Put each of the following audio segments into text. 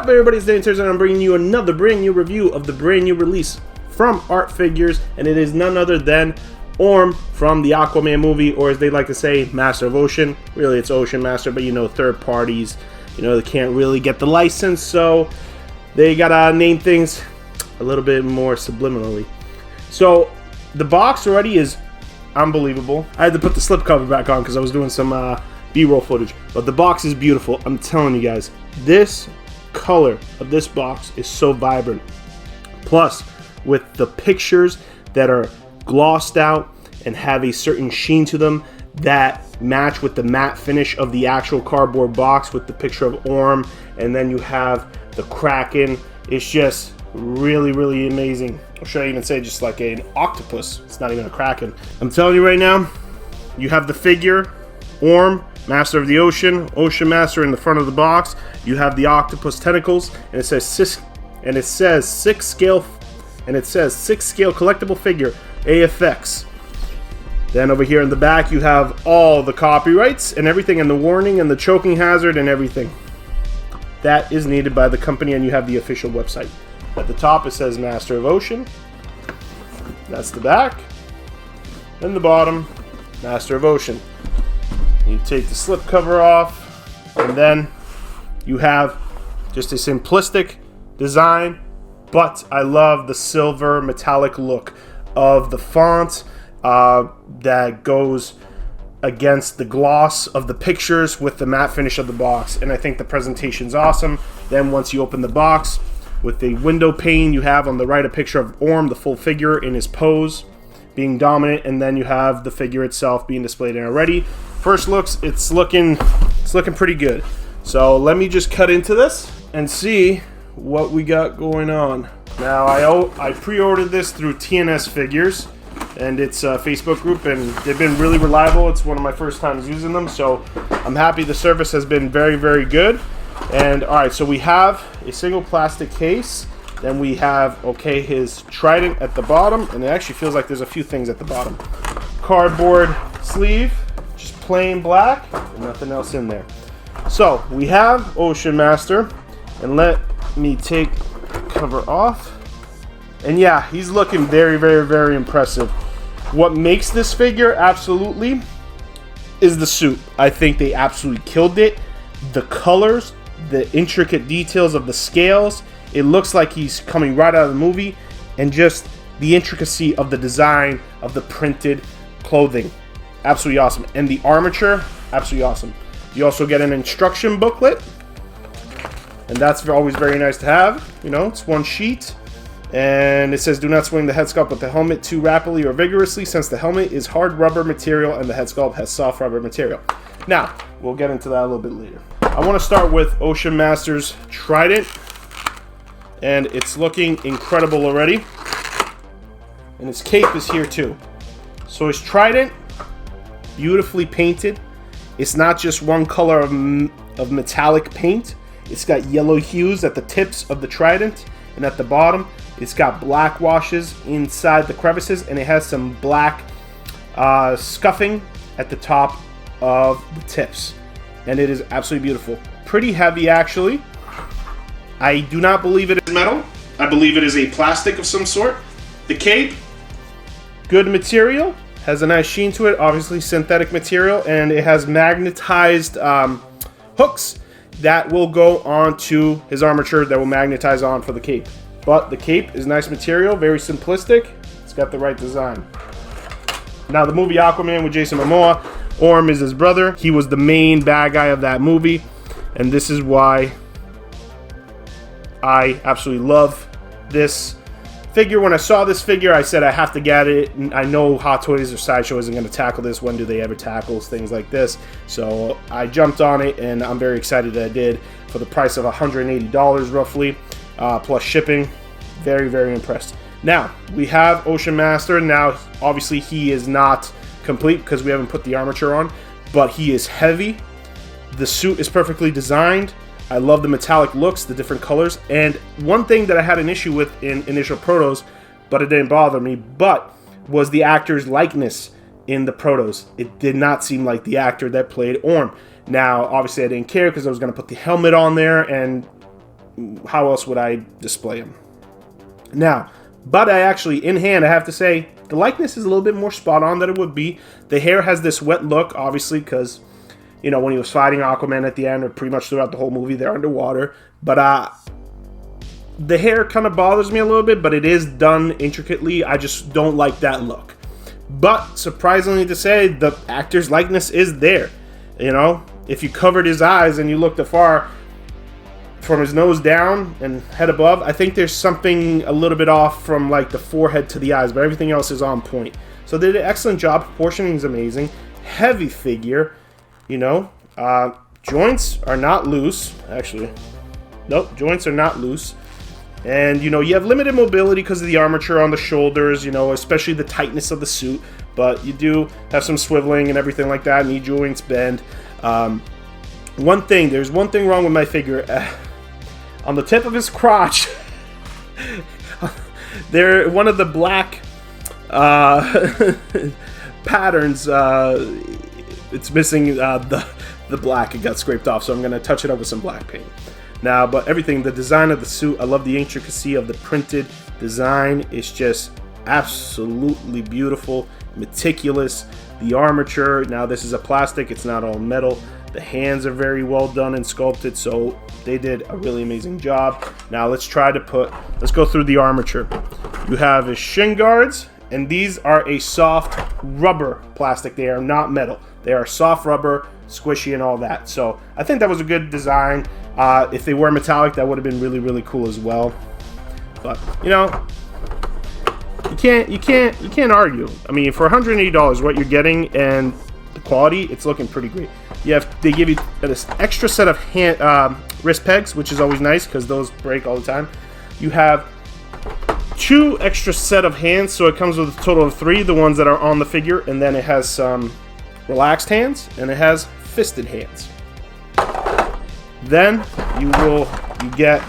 up, everybody? It's TERZO, and I'm bringing you another brand new review of the brand new release from Art Figures, and it is none other than Orm from the Aquaman movie, or as they like to say, Master of Ocean. Really, it's Ocean Master, but you know, third parties, you know, they can't really get the license, so they gotta name things a little bit more subliminally. So the box already is unbelievable. I had to put the slipcover back on because I was doing some B-roll footage, but the box is beautiful. I'm telling you guys, this color of this box is so vibrant. Plus, with the pictures that are glossed out and have a certain sheen to them that match with the matte finish of the actual cardboard box with the picture of Orm, and then you have the Kraken. It's just really, really amazing. Or should I even say just like an octopus? It's not even a Kraken. I'm telling you right now, you have the figure, Orm, Master of the Ocean, Ocean Master in the front of the box. You have the octopus tentacles, and it says six scale collectible figure AFX. Then over here in the back, you have all the copyrights and everything, and the warning and the choking hazard and everything that is needed by the company, and you have the official website. At the top, it says Master of Ocean. That's the back. And the bottom, Master of Ocean. You take the slip cover off, and then you have just a simplistic design, but I love the silver metallic look of the font that goes against the gloss of the pictures with the matte finish of the box, and I think the presentation's awesome. Then once you open the box, with the window pane, you have on the right a picture of Orm, the full figure in his pose, being dominant, and then you have the figure itself being displayed in already. First looks, it's looking pretty good. So let me just cut into this and see what we got going on. Now I pre-ordered this through TNS Figures, and it's a Facebook group, and they've been really reliable. It's one of my first times using them, so I'm happy. The service has been very, very good. And all right, so we have a single plastic case. Then we have, okay, his trident at the bottom, and it actually feels like there's a few things at the bottom. Cardboard sleeve, just plain black, and nothing else in there. So we have Ocean Master, and let me take the cover off. And yeah, he's looking very, very, very impressive. What makes this figure absolutely is the suit. I think they absolutely killed it. The colors, the intricate details of the scales, it looks like he's coming right out of the movie, and just the intricacy of the design of the printed clothing, absolutely awesome. And the armature, absolutely awesome. You also get an instruction booklet, and that's always very nice to have. You know, it's one sheet, and it says, do not swing the head sculpt with the helmet too rapidly or vigorously, since the helmet is hard rubber material and the head sculpt has soft rubber material. Now, we'll get into that a little bit later. I want to start with Ocean Master's trident, and it's looking incredible already. And his cape is here too. So his trident, beautifully painted. It's not just one color of metallic paint. It's got yellow hues at the tips of the trident, and at the bottom, it's got black washes inside the crevices, and it has some black scuffing at the top of the tips. And it is absolutely beautiful. Pretty heavy, actually. I do not believe it is metal. I believe it is a plastic of some sort. The cape, good material, has a nice sheen to it, obviously synthetic material, and it has magnetized hooks that will go onto his armature that will magnetize on for the cape. But the cape is nice material, very simplistic. It's got the right design. Now, the movie Aquaman with Jason Momoa, Orm is his brother. He was the main bad guy of that movie, and this is why I absolutely love this figure. When I saw this figure, I said I have to get it. I know Hot Toys or Sideshow isn't going to tackle this. When do they ever tackle things like this? So I jumped on it, and I'm very excited that I did, for the price of $180 roughly, plus shipping. Very, very impressed. Now, we have Ocean Master. Now, obviously, he is not complete because we haven't put the armature on, but he is heavy. The suit is perfectly designed. I love the metallic looks, the different colors. And one thing that I had an issue with in initial protos, but it didn't bother me, but was the actor's likeness in the protos. It did not seem like the actor that played Orm. Now, obviously, I didn't care because I was going to put the helmet on there, and how else would I display him? Now, but I actually, in hand, I have to say, the likeness is a little bit more spot on than it would be. The hair has this wet look, obviously, because, you know, when he was fighting Aquaman at the end, or pretty much throughout the whole movie, they're underwater. But the hair kind of bothers me a little bit, but it is done intricately. I just don't like that look. But surprisingly to say, the actor's likeness is there. You know, if you covered his eyes and you looked afar, from his nose down and head above, I think there's something a little bit off from like the forehead to the eyes, but everything else is on point. So they did an excellent job. Proportioning is amazing. Heavy figure, you know. Joints are not loose. Actually, nope, joints are not loose. And, you know, you have limited mobility because of the armature on the shoulders, you know, especially the tightness of the suit. But you do have some swiveling and everything like that. Knee joints bend. There's one thing wrong with my figure. On the tip of his crotch, one of the black patterns, it's missing the black. It got scraped off, so I'm going to touch it up with some black paint. Now, but everything, the design of the suit, I love the intricacy of the printed design. It's just absolutely beautiful, meticulous. The armature, now this is a plastic, it's not all metal. The hands are very well done and sculpted, so they did a really amazing job. Now let's go through the armature. You have his shin guards, and these are a soft rubber plastic. They are not metal. They are soft rubber, squishy and all that. So I think that was a good design. If they were metallic, that would have been really, really cool as well. But, you know, you can't argue. I mean, for $180, what you're getting and the quality, it's looking pretty great. They give you this extra set of wrist pegs, which is always nice because those break all the time. You have 2 extra set of hands, so it comes with a total of 3, the ones that are on the figure, and then it has some relaxed hands and it has fisted hands. Then you get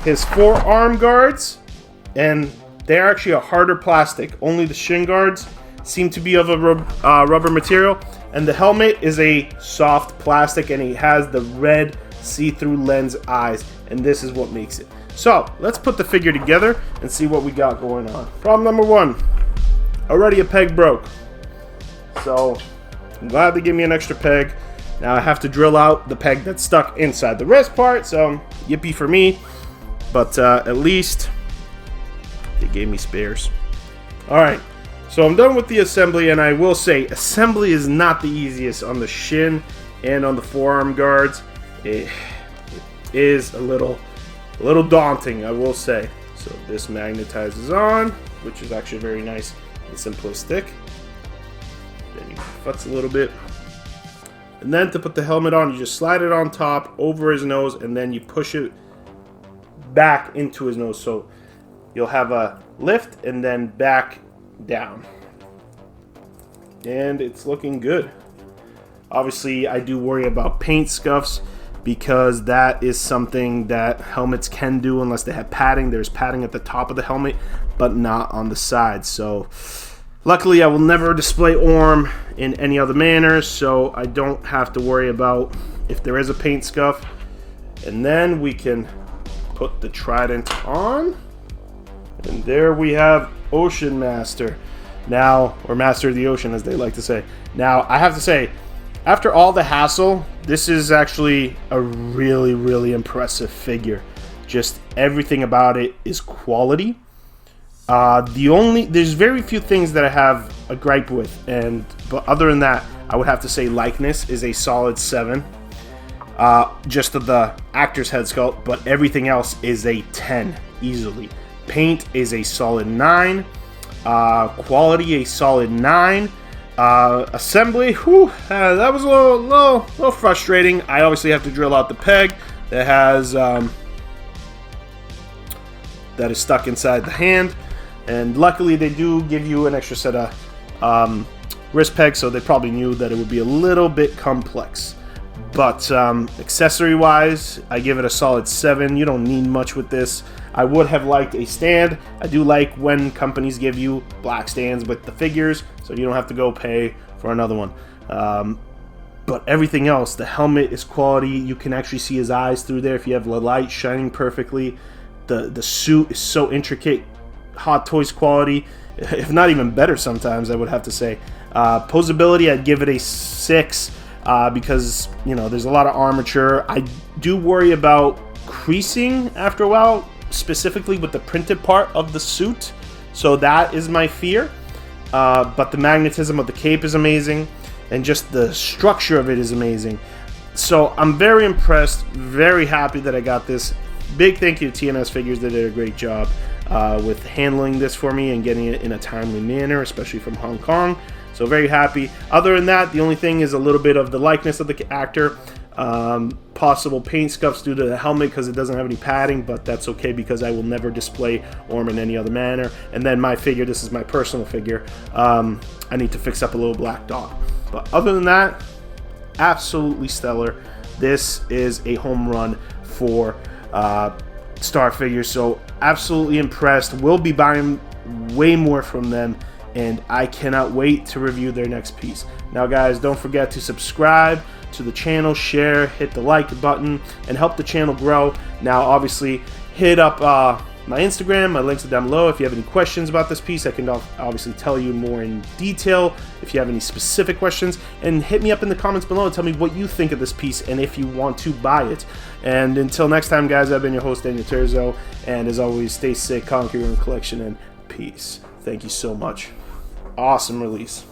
his forearm guards, and they're actually a harder plastic. Only the shin guards seem to be of a rubber material, and the helmet is a soft plastic, and he has the red see-through lens eyes, and this is what makes it. So let's put the figure together and see what we got going on. Problem number 1, already a peg broke. So I'm glad they gave me an extra peg. Now I have to drill out the peg that's stuck inside the wrist part, so yippee for me. But at least they gave me spares. Alright, so I'm done with the assembly, and I will say, assembly is not the easiest on the shin and on the forearm guards. It is a little daunting, I will say. So this magnetizes on, which is actually very nice and simplistic. Then you futz a little bit. And then to put the helmet on, you just slide it on top over his nose, and then you push it back into his nose. So you'll have a lift and then back down. And it's looking good. Obviously, I do worry about paint scuffs because that is something that helmets can do unless they have padding. There's padding at the top of the helmet, but not on the sides. So luckily, I will never display Orm in any other manner, so I don't have to worry about if there is a paint scuff. And then we can put the trident on. And there we have Ocean Master. Now, or Master of the Ocean, as they like to say. Now, I have to say, after all the hassle, this is actually a really, really impressive figure. Just everything about it is quality. There's very few things that I have a gripe with, but other than that, I would have to say likeness is a solid 7. Just of the actor's head sculpt, but everything else is a 10 easily. Paint is a solid 9. Quality a solid 9. Assembly, that was a little frustrating. I obviously have to drill out the peg that has that is stuck inside the hand, and luckily they do give you an extra set of wrist pegs, so they probably knew that it would be a little bit complex. But accessory wise, I give it a solid 7. You don't need much with this. I would have liked a stand. I do like when companies give you black stands with the figures, so you don't have to go pay for another one. But everything else, the helmet is quality. You can actually see his eyes through there if you have the light shining perfectly. The suit is so intricate, Hot Toys quality, if not even better sometimes, I would have to say. Posability, I'd give it a 6 because, you know, there's a lot of armature. I do worry about creasing after a while, specifically with the printed part of the suit. So that is my fear. But the magnetism of the cape is amazing, and just the structure of it is amazing. So I'm very impressed, very happy that I got this. Big thank you to TNS Figures. They did a great job with handling this for me and getting it in a timely manner, especially from Hong Kong. So very happy. Other than that, the only thing is a little bit of the likeness of the actor. Possible paint scuffs due to the helmet because it doesn't have any padding, but that's okay because I will never display Orm in any other manner. And then my figure, this is my personal figure, I need to fix up a little black dot. But other than that, absolutely stellar. This is a home run for Star Figures, so absolutely impressed. We'll be buying way more from them, and I cannot wait to review their next piece. Now guys, don't forget to subscribe to the channel, share, hit the like button, and help the channel grow. Now obviously hit up my Instagram, my links are down below. If you have any questions about this piece, I can obviously tell you more in detail if you have any specific questions, and hit me up in the comments below and tell me what you think of this piece and if you want to buy it. And until next time guys, I've been your host Daniel TERZO, and as always, stay sick, conquer your own collection, and peace. Thank you so much. Awesome release.